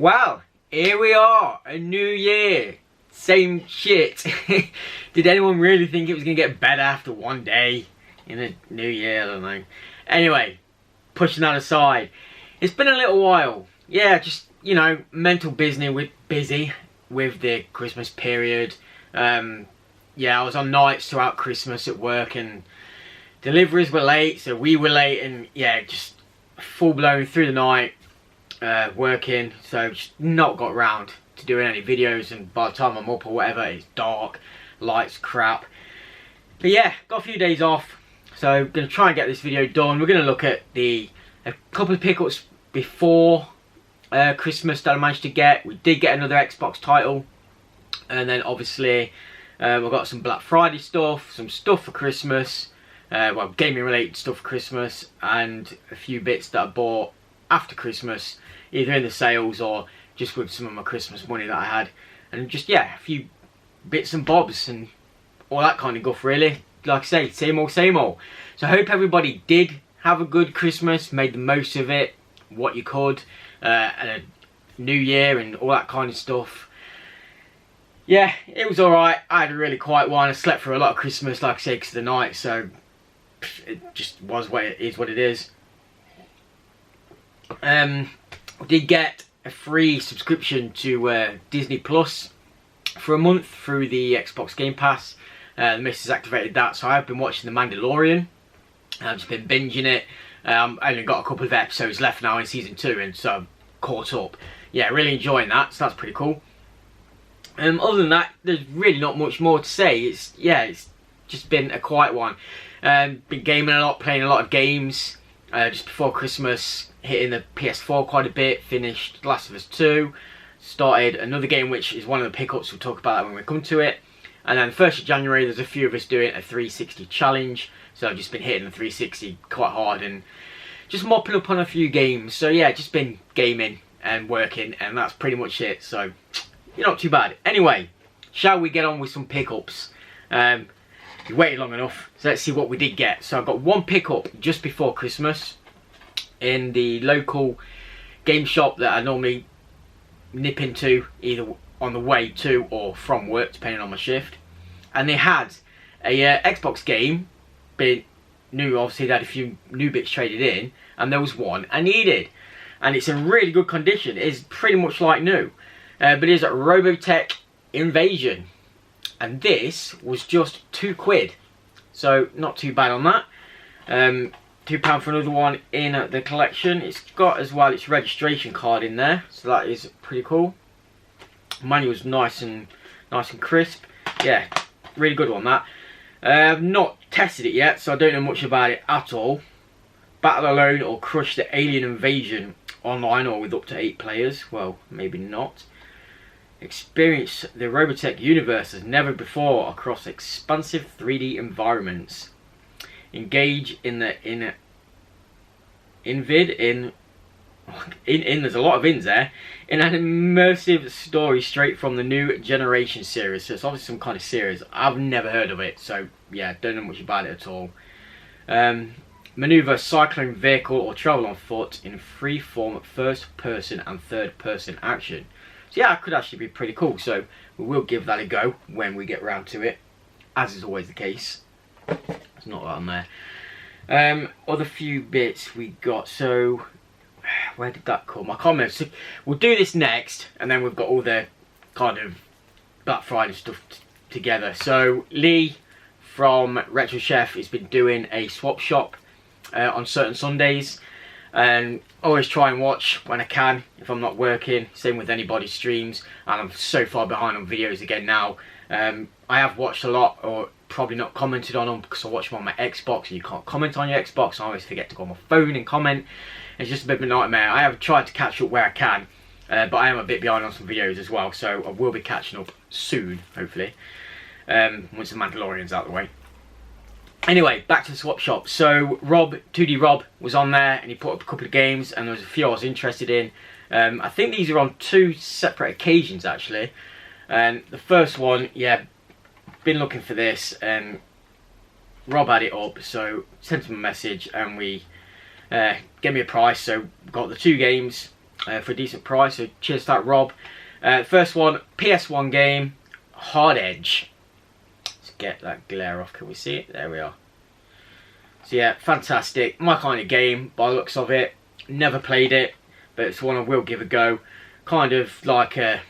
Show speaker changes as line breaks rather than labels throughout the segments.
Well, here we are, a new year, same shit. Did anyone really think it was going to get better after one day in a new year? I don't know. Anyway, pushing that aside, it's been a little while. Yeah, just, you know, mental busy with the Christmas period. Yeah, I was on nights throughout Christmas at work and deliveries were late, so we were late, and yeah, just full blown through the night. Working, so just not got round to doing any videos, and by the time I'm up or whatever, it's dark, lights crap. But yeah, got a few days off, so gonna try and get this video done. We're gonna look at a couple of pickups before Christmas that I managed to get. We did get another Xbox title, and then obviously we've got some Black Friday stuff, some stuff for Christmas, well, gaming related stuff for Christmas, and a few bits that I bought after Christmas, either in the sales or just with some of my Christmas money that I had, and just, yeah, a few bits and bobs and all that kind of guff, really. Like I say, same old, same old. So I hope everybody did have a good Christmas, made the most of it, what you could, and a new year and all that kind of stuff. Yeah, it was alright. I had a really quiet one. I slept for a lot of Christmas, like I say, because of the night, so it just was what it is. I did get a free subscription to Disney Plus for a month through the Xbox Game Pass. The missus activated that, so I've been watching The Mandalorian. I've just been binging it. I only got a couple of episodes left now in season 2, and so I'm caught up. Yeah, really enjoying that, so that's pretty cool. Other than that, there's really not much more to say. It's just been a quiet one. Been gaming a lot, playing a lot of games. Just before Christmas, hitting the PS4 quite a bit, finished Last of Us 2, started another game which is one of the pickups, we'll talk about that when we come to it. And then 1st of January, there's a few of us doing a 360 challenge, so I've just been hitting the 360 quite hard and just mopping up on a few games. So yeah, just been gaming and working, and that's pretty much it, so you're not too bad. Anyway, shall we get on with some pickups? You waited long enough, so let's see what we did get. So I've got one pickup just before Christmas in the local game shop that I normally nip into, either on the way to or from work, depending on my shift. And they had a Xbox game, bit new, obviously they had a few new bits traded in, and there was one I needed. And it's in really good condition, it's pretty much like new. But it is a Robotech Invasion. And this was just £2, so not too bad on that. £2 for another one in the collection. It's got as well its registration card in there, so that is pretty cool. Manual's nice and crisp. Yeah, really good on that. I've not tested it yet, so I don't know much about it at all. Battle alone or crush the alien invasion online or with up to 8 players. Well, maybe not. Experience the Robotech universe as never before across expansive 3D environments. Engage in the there's a lot of ins there, in an immersive story straight from the New Generation series. So it's obviously some kind of series. I've never heard of it, so yeah, don't know much about it at all. Maneuver cyclone vehicle or travel on foot in free-form first person and third person action. So yeah, that could actually be pretty cool, so we will give that a go when we get round to it, as is always the case. There's not a lot on there. Other few bits we got, so where did that come? I can't remember. So we'll do this next, and then we've got all the kind of Black Friday stuff together. So Lee from Retro Chef has been doing a swap shop on certain Sundays, and always try and watch when I can if I'm not working. Same with anybody's streams, and I'm so far behind on videos again now. I have watched a lot, or probably not commented on them because I watch them on my Xbox, and you can't comment on your Xbox. I always forget to go on my phone and comment. It's just a bit of a nightmare. I have tried to catch up where I can, but I am a bit behind on some videos as well, so I will be catching up soon, hopefully, once the Mandalorian's out of the way. Anyway, back to the swap shop. So Rob, 2D Rob, was on there, and he put up a couple of games, and there was a few I was interested in. I think these are on 2 separate occasions actually. And the first one, yeah, been looking for this, and Rob had it up, so sent him a message, and we gave me a price. So got the 2 games, for a decent price. So cheers to that, Rob. First one, PS1 game, Hard Edge. Let's get that glare off. Can we see it? There we are. So yeah, fantastic. My kind of game by the looks of it. Never played it, but it's one I will give a go. Kind of like a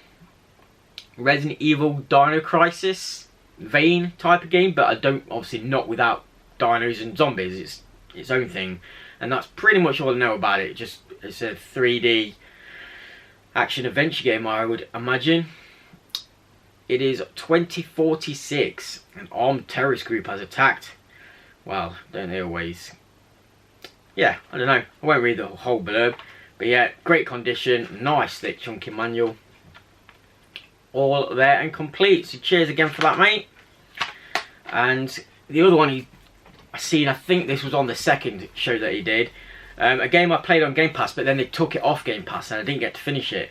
Resident Evil Dino Crisis vein type of game, but I don't, obviously not without dinos and zombies. It's its own thing, and that's pretty much all I know about it. It's a 3D action adventure game, I would imagine. It is 2046. An armed terrorist group has attacked. Well, don't they always? Yeah, I don't know. I won't read the whole blurb, but yeah, great condition, nice thick chunky manual. All there and complete. So cheers again for that, mate. And the other one I seen, I think this was on the second show that he did. A game I played on Game Pass, but then they took it off Game Pass and I didn't get to finish it.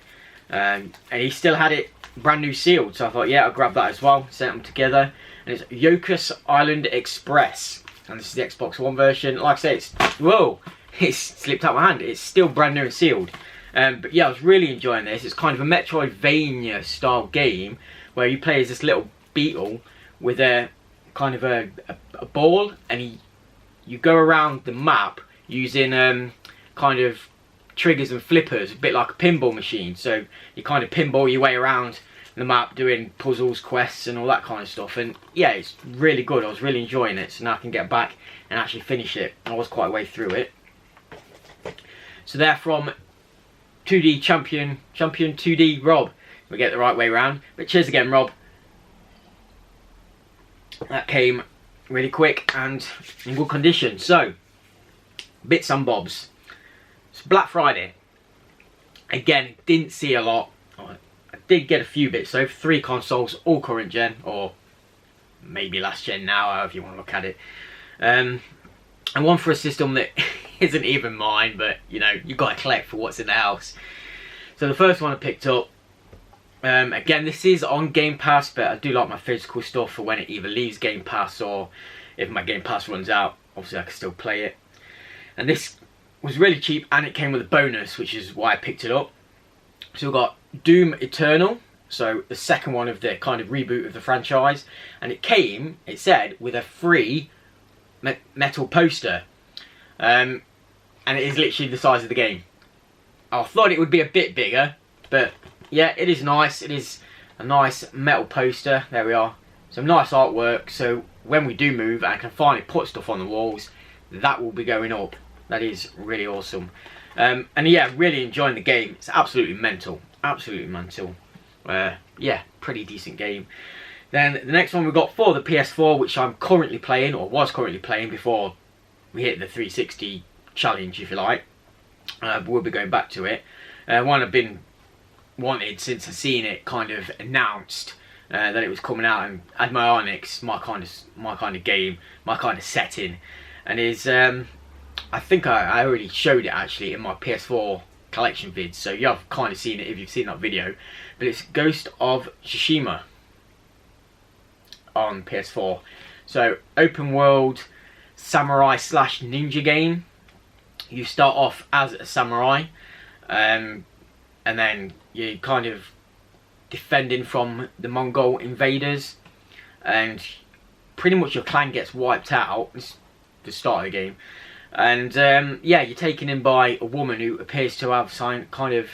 And he still had it brand new sealed, so I thought, yeah, I'll grab that as well. Sent them together. And it's Yoku's Island Express. And this is the Xbox One version. Like I say, it's slipped out my hand. It's still brand new and sealed. But yeah, I was really enjoying this. It's kind of a Metroidvania style game where you play as this little beetle with a kind of a ball, and you go around the map using kind of triggers and flippers, a bit like a pinball machine. So you kind of pinball your way around the map doing puzzles, quests and all that kind of stuff. And yeah, it's really good. I was really enjoying it, so now I can get back and actually finish it. I was quite a way through it. So they're from 2D Champion 2D Rob. We get it the right way around. But cheers again, Rob. That came really quick and in good condition. So, bits and bobs. It's Black Friday. Again, didn't see a lot. I did get a few bits. So 3 consoles, all current gen, or maybe last gen now, however you want to look at it. And one for a system that isn't even mine, but you know, you've got to collect for what's in the house. So the first one I picked up, again, this is on Game Pass, but I do like my physical stuff for when it either leaves Game Pass or if my Game Pass runs out, obviously I can still play it. And this was really cheap and it came with a bonus, which is why I picked it up. So we've got Doom Eternal, so the second one of the kind of reboot of the franchise. And it came, it said, with a free metal poster. And it is literally the size of the game. I thought it would be a bit bigger, but yeah, it is nice. It is a nice metal poster. There we are. Some nice artwork. So when we do move and I can finally put stuff on the walls, that will be going up. That is really awesome. And yeah, really enjoying the game. It's absolutely mental. Absolutely mental. Yeah, pretty decent game. Then the next one we've got for the PS4, which I'm currently playing, or was currently playing before we hit the 360 challenge, if you like. But we'll be going back to it. One I've been wanted since I've seen it kind of announced that it was coming out, and had my Onyx, my kind of game, my kind of setting, and is I think I already showed it actually in my PS4 collection vids, so you have kind of seen it if you've seen that video. But it's Ghost of Tsushima on PS4. So open world samurai slash ninja game. You start off as a samurai, and then you're kind of defending from the Mongol invaders, and pretty much your clan gets wiped out. It's the start of the game, and yeah, you're taken in by a woman who appears to have some kind of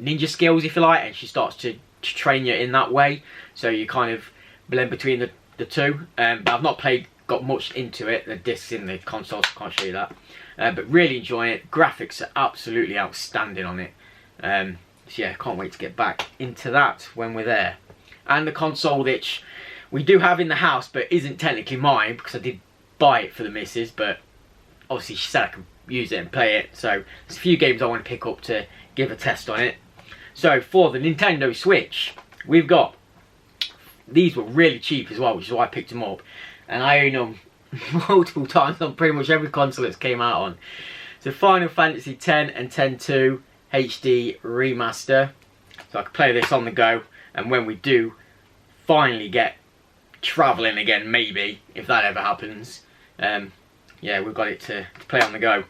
ninja skills, if you like, and she starts to train you in that way. So you kind of blend between the two. But I've not got much into it. The discs in the console, so I can't show you that. But really enjoying it. Graphics are absolutely outstanding on it. So yeah, can't wait to get back into that when we're there. And the console which we do have in the house, but isn't technically mine because I did buy it for the missus. But obviously she said I could use it and play it. So there's a few games I want to pick up to give a test on it. So for the Nintendo Switch, we've got, these were really cheap as well, which is why I picked them up. And I own them multiple times on pretty much every console it's came out on. So Final Fantasy X and X-2 HD Remaster. So I can play this on the go, and when we do finally get travelling again, maybe, if that ever happens, yeah, we've got it to play on the go.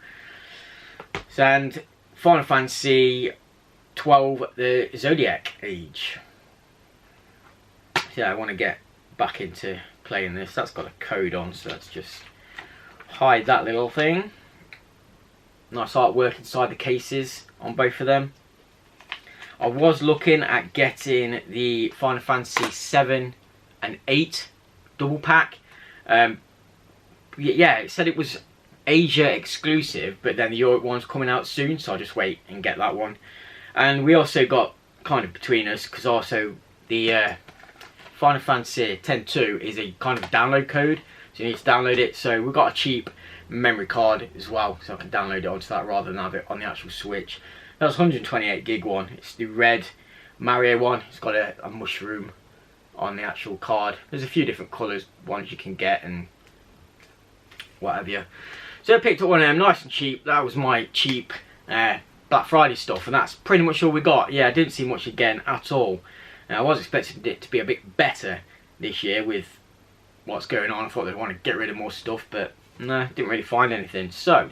So, and Final Fantasy 12, the Zodiac Age. Yeah, I want to get back into playing this. That's got a code on, so let's just hide that little thing. Nice artwork inside the cases on both of them. I was looking at getting the Final Fantasy 7 and 8 double pack. Yeah, it said it was Asia exclusive, but then the Europe one's coming out soon, so I'll just wait and get that one. And we also got, kind of between us, because also the Final Fantasy X-2 is a kind of download code, so you need to download it. So we've got a cheap memory card as well, so I can download it onto that rather than have it on the actual Switch. That's 128 gig one. It's the red Mario one. It's got a mushroom on the actual card. There's a few different colours, ones you can get and whatever. So I picked up one of them, nice and cheap. That was my cheap Black Friday stuff, and that's pretty much all we got. Yeah, I didn't see much again at all. I was expecting it to be a bit better this year with what's going on. I thought they'd want to get rid of more stuff, but no, didn't really find anything. So,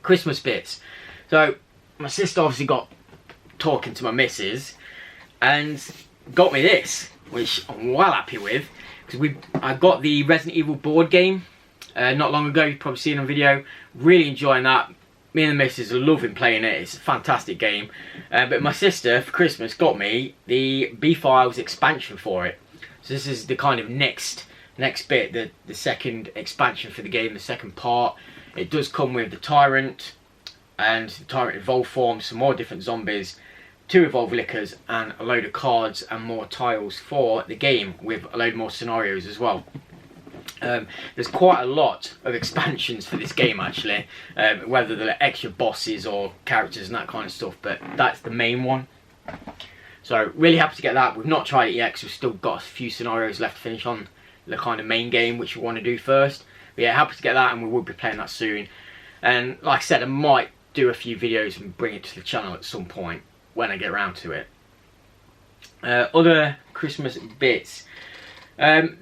Christmas bits. So, my sister obviously got talking to my missus and got me this, which I'm well happy with, because I got the Resident Evil board game not long ago. You've probably seen on video. Really enjoying that. Me and the missus are loving playing it. It's a fantastic game. But my sister for Christmas got me the B-Files expansion for it. So this is the kind of next bit, the second expansion for the game, the second part. It does come with the Tyrant and the Tyrant Evolved form, some more different zombies, 2 Evolved Lickers, and a load of cards and more tiles for the game with a load more scenarios as well. There's quite a lot of expansions for this game actually, whether they're extra bosses or characters and that kind of stuff, but that's the main one. So really happy to get that. We've not tried it yet because we've still got a few scenarios left to finish on the kind of main game, which we want to do first. But yeah, happy to get that, and we will be playing that soon. And like I said, I might do a few videos and bring it to the channel at some point when I get around to it. Other Christmas bits. The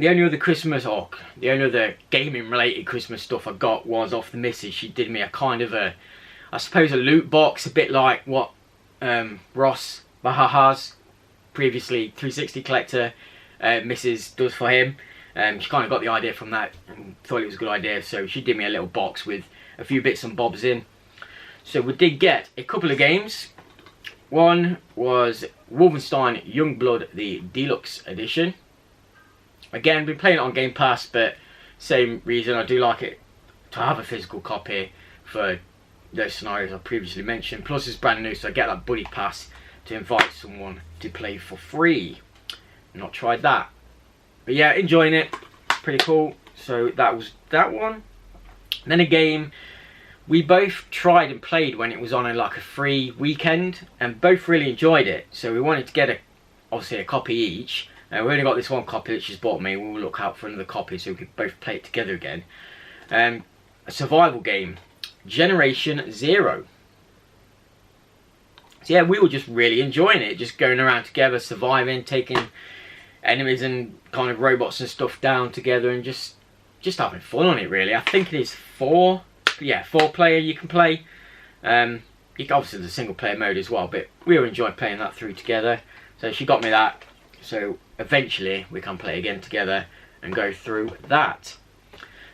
only other gaming related Christmas stuff I got was off the missus. She did me a kind of I suppose a loot box, a bit like what Ross Bahaha's previously 360 collector missus does for him. She kind of got the idea from that and thought it was a good idea, so she did me a little box with a few bits and bobs in. So we did get a couple of games. One was Wolfenstein Youngblood, the Deluxe Edition. Again, been playing it on Game Pass, but same reason, I do like it to have a physical copy for those scenarios I previously mentioned. Plus it's brand new, so I get that buddy pass to invite someone to play for free. Not tried that, but yeah, enjoying it, pretty cool. So that was that one. And then a game we both tried and played when it was on like a free weekend, and both really enjoyed it. So we wanted to get obviously a copy each. We only got this one copy that she's bought me. We'll look out for another copy so we could both play it together again. A survival game, Generation Zero. So yeah, we were just really enjoying it, just going around together, surviving, taking enemies and kind of robots and stuff down together, and just having fun on it really. I think it is 4 player you can play. Obviously there's a single player mode as well, but we all enjoyed playing that through together. So she got me that, so eventually we can play again together and go through that.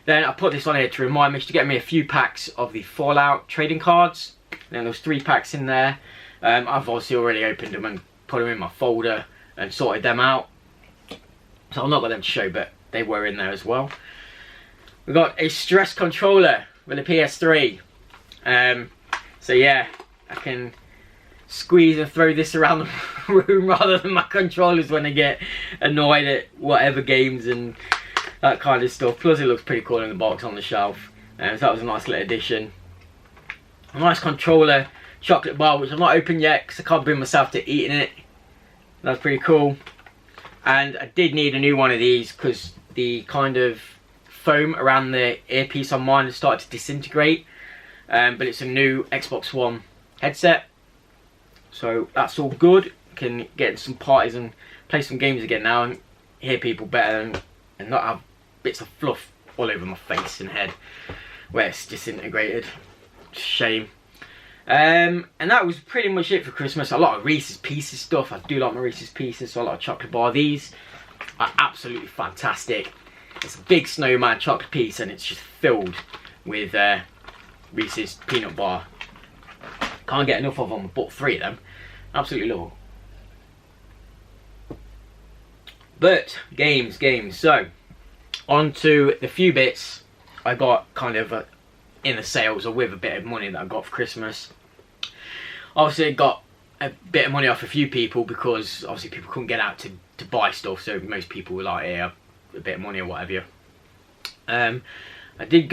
Then I put this on here to remind me to get me a few packs of the Fallout trading cards. Then there's 3 packs in there. I've obviously already opened them and put them in my folder and sorted them out. So I've not got them to show, but they were in there as well. We've got a stress controller with a PS3. So yeah, I can squeeze and throw this around the room rather than my controllers when I get annoyed at whatever games and that kind of stuff. Plus it looks pretty cool in the box on the shelf. So that was a nice little addition. A nice controller chocolate bar, which I've not opened yet because I can't bring myself to eating it. That's pretty cool. And I did need a new one of these because the kind of foam around the earpiece on mine has started to disintegrate. But it's a new Xbox One headset, so that's all good. Can get in some parties and play some games again now and hear people better and not have bits of fluff all over my face and head where it's disintegrated. Shame. And that was pretty much it for Christmas. A lot of Reese's Pieces stuff. I do like my Reese's Pieces, so a lot of chocolate bar. These are absolutely fantastic. It's a big snowman chocolate piece, and it's just filled with Reese's peanut bar. Can't get enough of them. I bought 3 of them. Absolutely love them. But games. So on to the few bits I got kind of in the sales, or with a bit of money that I got for Christmas. Obviously I got a bit of money off a few people, because obviously people couldn't get out to buy stuff, so most people were like, yeah, a bit of money or whatever. I did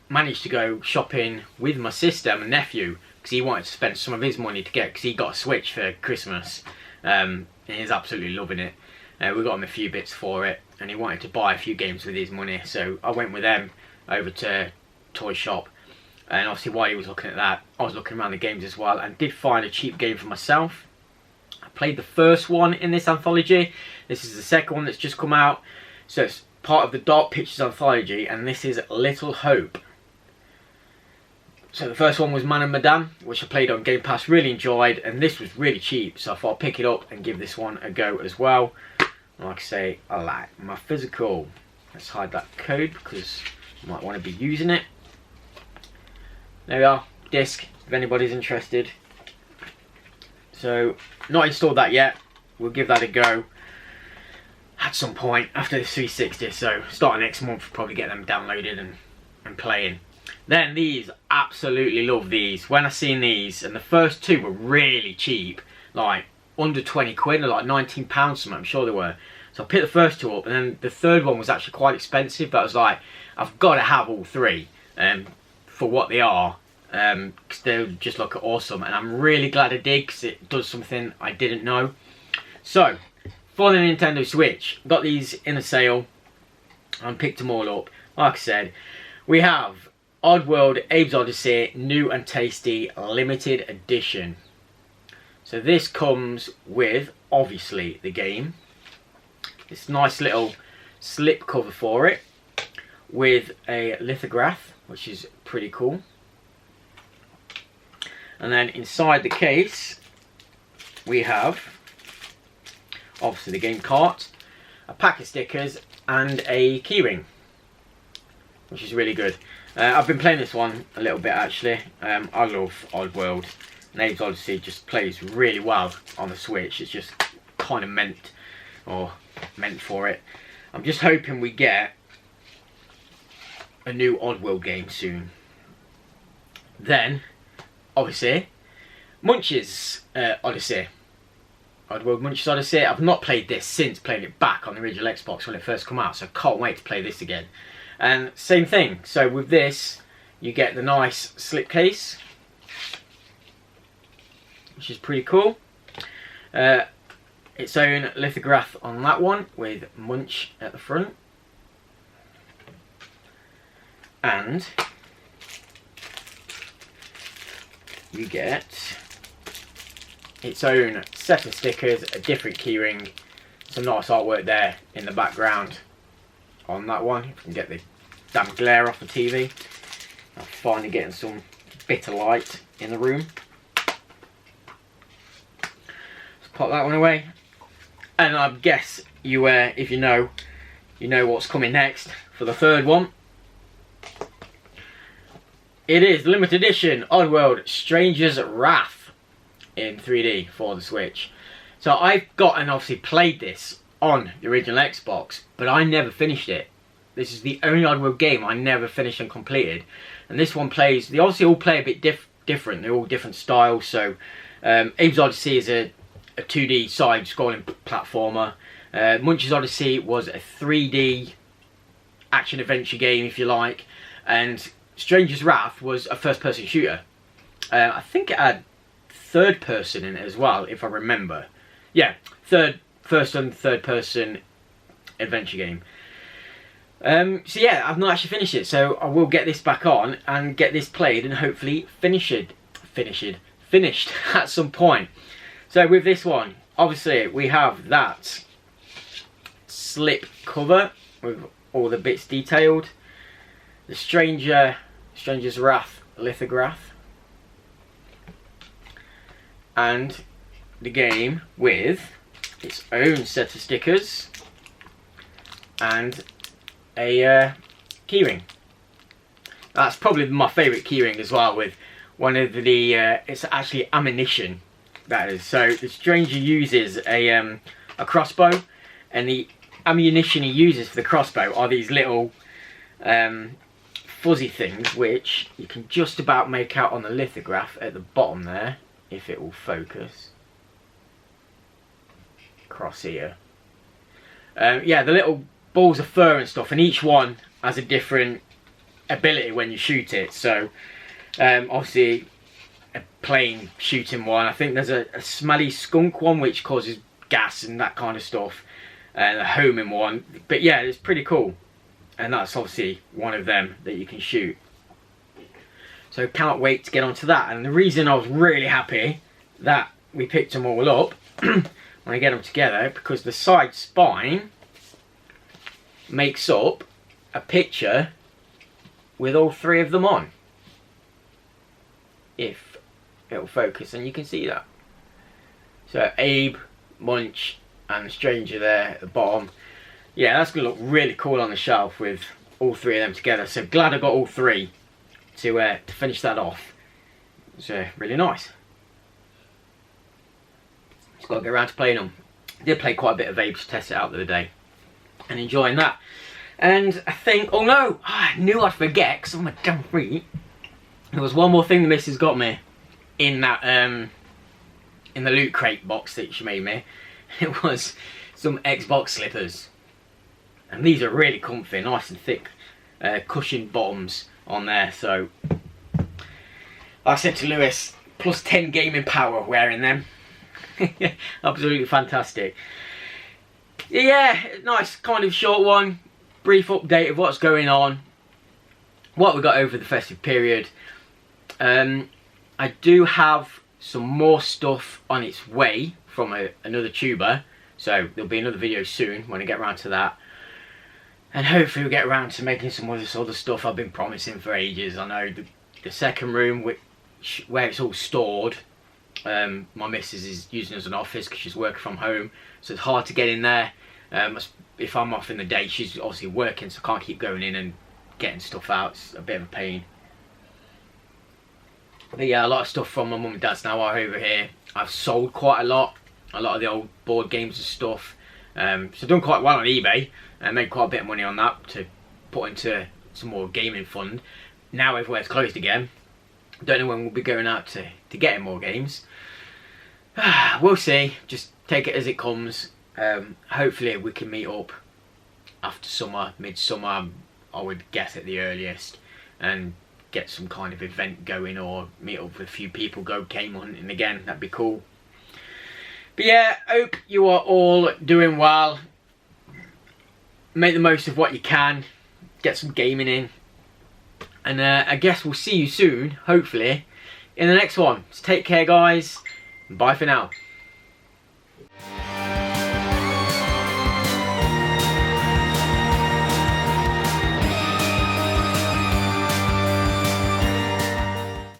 manage to go shopping with my sister, my nephew, because he wanted to spend some of his money to get, because he got a Switch for Christmas, and he's absolutely loving it. We got him a few bits for it, and he wanted to buy a few games with his money, so I went with them over to toy shop. And obviously while he was looking at that, I was looking around the games as well, and did find a cheap game for myself. I played the first one in this anthology. This is the second one that's just come out, so it's part of the Dark Pictures anthology, and this is Little Hope. So the first one was Man and Madame, which I played on Game Pass, really enjoyed, and this was really cheap, so I thought I'd pick it up and give this one a go as well. And like I say, I like my physical. Let's hide that code, because I might want to be using it. There we are, disc, if anybody's interested. So, not installed that yet. We'll give that a go at some point after the 360. So, starting next month, probably get them downloaded and playing. Then these, absolutely love these. When I seen these, and the first 2 were really cheap, like under 20 quid, or like £19 something, I'm sure they were. So I picked the first 2 up, and then the third one was actually quite expensive, but I was like, I've got to have all 3. For what they are, because they just look awesome, and I'm really glad I did, because it does something I didn't know. So for the Nintendo Switch, got these in a sale and picked them all up. Like I said, we have Oddworld Abe's Odyssey New and Tasty Limited Edition. So this comes with, obviously, the game, this nice little slip cover for it, with a lithograph, which is pretty cool. And then inside the case we have obviously the game cart, a pack of stickers, and a keyring, which is really good. I've been playing this one a little bit actually. I love Oddworld. Abe's Odyssey just plays really well on the Switch. It's just kind of meant for it. I'm just hoping we get a new Oddworld game soon. Then, obviously, Munch's Odyssey. Oddworld Munch's Odyssey. I've not played this since playing it back on the original Xbox when it first came out, so I can't wait to play this again. And same thing, so with this, you get the nice slipcase, which is pretty cool. Its own lithograph on that one, with Munch at the front. And you get its own set of stickers, a different keyring, some nice artwork there in the background on that one. If you can get the damn glare off the TV. I'm finally getting some bit of light in the room. Let's pop that one away. And I guess you, if you know what's coming next for the third one. It is limited edition Oddworld Stranger's Wrath in 3D for the Switch. So I've got and obviously played this on the original Xbox, but I never finished it. This is the only Oddworld game I never finished and completed. And this one plays, they obviously all play a bit different. They're all different styles. So Abe's Odyssey is a 2D side-scrolling platformer. Munch's Odyssey was a 3D action-adventure game, if you like. And Stranger's Wrath was a first-person shooter. I think it had third-person in it as well, if I remember. Yeah, first and third-person adventure game. So yeah, I've not actually finished it, so I will get this back on and get this played and hopefully finished at some point. So with this one, obviously we have that slip cover with all the bits detailed. The Stranger's Wrath lithograph. and the game with its own set of stickers and a keyring. That's probably my favourite keyring as well, with one of the it's actually ammunition, that is. So the stranger uses a crossbow, and the ammunition he uses for the crossbow are these little fuzzy things, which you can just about make out on the lithograph at the bottom there, if it will focus. Across here. Yeah, the little balls of fur and stuff, and each one has a different ability when you shoot it. So obviously a plain shooting one. I think there's a smelly skunk one which causes gas and that kind of stuff, and a homing one. But yeah, it's pretty cool, and that's obviously one of them that you can shoot. So cannot wait to get onto that. And the reason I was really happy that we picked them all up when I get them together, because the side spine makes up a picture with all three of them on, if it'll focus, and you can see that. So Abe, Munch and the stranger there at the bottom. Yeah, that's gonna look really cool on the shelf with all three of them together. So glad I got all three to finish that off. It's really nice. Just got to get around to playing them. I did play quite a bit of Abe to test it out the other day, and enjoying that. And I think, oh no, I knew I'd forget because I'm a damn freak. There was one more thing the missus got me in that in the loot crate box that she made me. It was some Xbox slippers, and these are really comfy, nice and thick, cushioned bottoms on there. So I said to Lewis, plus 10 gaming power wearing them. Absolutely fantastic. Yeah, nice kind of short one, brief update of what's going on, what we got over the festive period. I do have some more stuff on its way from another tuber, so there'll be another video soon when I get around to that, and hopefully we'll get around to making some of this other stuff I've been promising for ages. I know the second room where it's all stored, my missus is using as an office because she's working from home, so it's hard to get in there. If I'm off in the day, she's obviously working, so I can't keep going in and getting stuff out. It's a bit of a pain. But yeah, a lot of stuff from my mum and dad's now are over here. I've sold quite a lot of the old board games and stuff. So I've done quite well on eBay and made quite a bit of money on that to put into some more gaming fund. Now everywhere's closed again. Don't know when we'll be going out to getting more games. We'll see. Just take it as it comes. Hopefully we can meet up after summer, midsummer, I would guess at the earliest, and get some kind of event going, or meet up with a few people, go game hunting again. That'd be cool. But yeah, hope you are all doing well. Make the most of what you can. Get some gaming in. And I guess we'll see you soon, hopefully, in the next one. So take care, guys. Bye for now.